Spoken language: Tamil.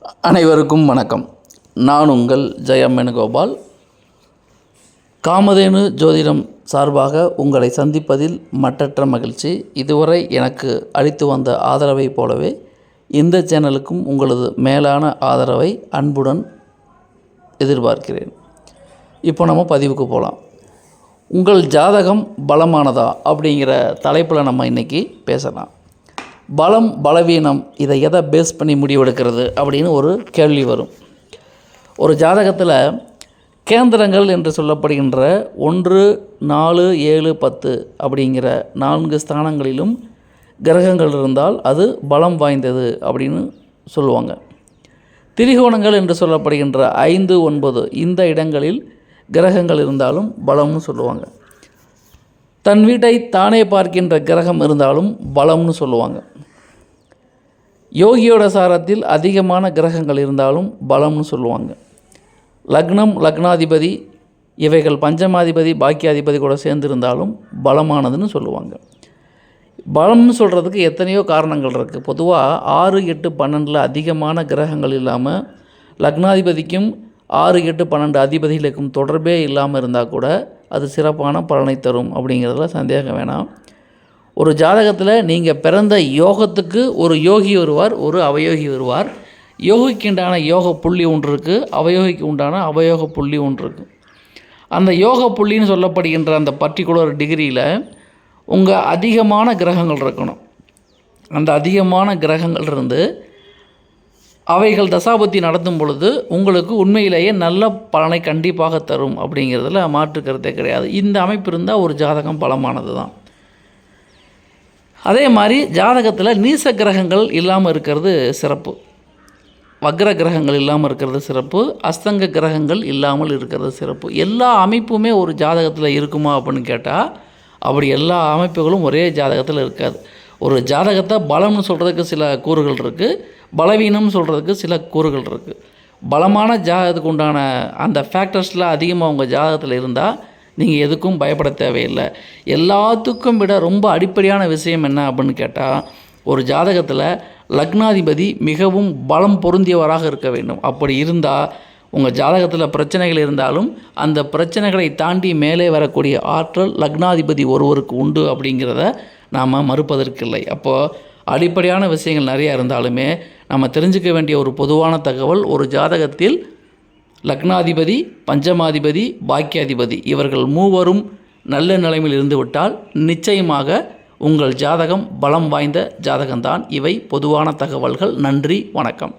அனைவருக்கும் வணக்கம். நான் உங்கள் ஜெயம் வேணுகோபால். காமதேனு ஜோதிடம் சார்பாக உங்களை சந்திப்பதில் மட்டற்ற மகிழ்ச்சி. இதுவரை எனக்கு அளித்து வந்த ஆதரவைப் போலவே இந்த சேனலுக்கும் உங்களது மேலான ஆதரவை அன்புடன் எதிர்பார்க்கிறேன். இப்போ நம்ம பதிவுக்கு போகலாம். உங்கள் ஜாதகம் பலமானதா அப்படிங்கிற தலைப்பில் நம்ம இன்றைக்கி பேசலாம். பலம் பலவீனம் இதை எதை பேஸ் பண்ணி முடிவெடுக்கிறது அப்படின்னு ஒரு கேள்வி வரும். ஒரு ஜாதகத்தில் கேந்திரங்கள் என்று சொல்லப்படுகின்ற 1, 4, 7, 10 அப்படிங்கிற 4 ஸ்தானங்களிலும் கிரகங்கள் இருந்தால் அது பலம் வாய்ந்தது அப்படின்னு சொல்லுவாங்க. திரிகோணங்கள் என்று சொல்லப்படுகின்ற 5, 9 இந்த இடங்களில் கிரகங்கள் இருந்தாலும் பலம்னு சொல்லுவாங்க. தன் வீட்டை தானே பார்க்கின்ற கிரகம் இருந்தாலும் பலம்னு சொல்லுவாங்க. யோகியோட சாரத்தில் அதிகமான கிரகங்கள் இருந்தாலும் பலம்னு சொல்லுவாங்க. லக்னம், லக்னாதிபதி இவைகள் பஞ்சமாதிபதி, பாக்கியாதிபதி கூட சேர்ந்திருந்தாலும் பலமானதுன்னு சொல்லுவாங்க. பலம்னு சொல்கிறதுக்கு எத்தனையோ காரணங்கள் இருக்குது. பொதுவாக 6, 8, 12 அதிகமான கிரகங்கள் இல்லாமல் லக்னாதிபதிக்கும் 6, 8, 12 அதிபதிகளுக்கும் தொடர்பே இல்லாமல் இருந்தால் கூட அது சிறப்பான பலனை தரும் அப்படிங்கிறதுல சந்தேகம் வேணாம். ஒரு ஜாதகத்தில் நீங்கள் பிறந்த யோகத்துக்கு ஒரு யோகி வருவார், ஒரு அவயோகி வருவார். யோகிக்கு உண்டான யோக புள்ளி ஒன்று இருக்குது, அவயோகிக்கு உண்டான அவயோக புள்ளி ஒன்று இருக்குது. அந்த யோக புள்ளின்னு சொல்லப்படுகின்ற அந்த பர்டிகுலர் டிகிரியில் உங்கள் அதிகமான கிரகங்கள் இருக்கணும். அந்த அதிகமான கிரகங்கள் இருந்து அவைகள் தசாபத்தி நடத்தும் பொழுது உங்களுக்கு உண்மையிலேயே நல்ல பலனை கண்டிப்பாக தரும் அப்படிங்கிறதுல மாற்று கருத்தே கிடையாது. இந்த அமைப்பு இருந்தால் ஒரு ஜாதகம் பலமானது தான். அதே மாதிரி ஜாதகத்தில் நீச கிரகங்கள் இல்லாமல் இருக்கிறது சிறப்பு, வக்ர கிரகங்கள் இல்லாமல் இருக்கிறது சிறப்பு, அஸ்தங்க கிரகங்கள் இல்லாமல் இருக்கிறது சிறப்பு. எல்லா அமைப்புமே ஒரு ஜாதகத்தில் இருக்குமா அப்படின்னு கேட்டால் அப்படி எல்லா அமைப்புகளும் ஒரே ஜாதகத்தில் இருக்காது. ஒரு ஜாதகத்தை பலம்னு சொல்கிறதுக்கு சில கூறுகள் இருக்குது, பலவீனம்னு சொல்கிறதுக்கு சில கூறுகள் இருக்குது. பலமான ஜாதகத்துக்கு உண்டான அந்த ஃபேக்டர்ஸில் அதிகமாக உங்கள் ஜாதகத்தில் இருந்தால் நீங்கள் எதுக்கும் பயப்பட தேவையில்லை. எல்லாத்துக்கும் விட ரொம்ப அடிப்படையான விஷயம் என்ன அப்படின்னு கேட்டால், ஒரு ஜாதகத்தில் லக்னாதிபதி மிகவும் பலம் பொருந்தியவராக இருக்க வேண்டும். அப்படி இருந்தால் உங்கள் ஜாதகத்தில் பிரச்சனைகள் இருந்தாலும் அந்த பிரச்சனைகளை தாண்டி மேலே வரக்கூடிய ஆற்றல் லக்னாதிபதி ஒருவருக்கு உண்டு அப்படிங்கிறத நாம் மறுப்பதற்கில்லை. அப்போது அடிப்படையான விஷயங்கள் நிறையா இருந்தாலுமே நம்ம தெரிஞ்சுக்க வேண்டிய ஒரு பொதுவான தகவல், ஒரு ஜாதகத்தில் லக்னாதிபதி, பஞ்சமாதிபதி, பாக்கியாதிபதி இவர்கள் மூவரும் நல்ல நிலைமையில் இருந்துவிட்டால் நிச்சயமாக உங்கள் ஜாதகம் பலம் வாய்ந்த ஜாதகம்தான். இவை பொதுவான தகவல்கள். நன்றி, வணக்கம்.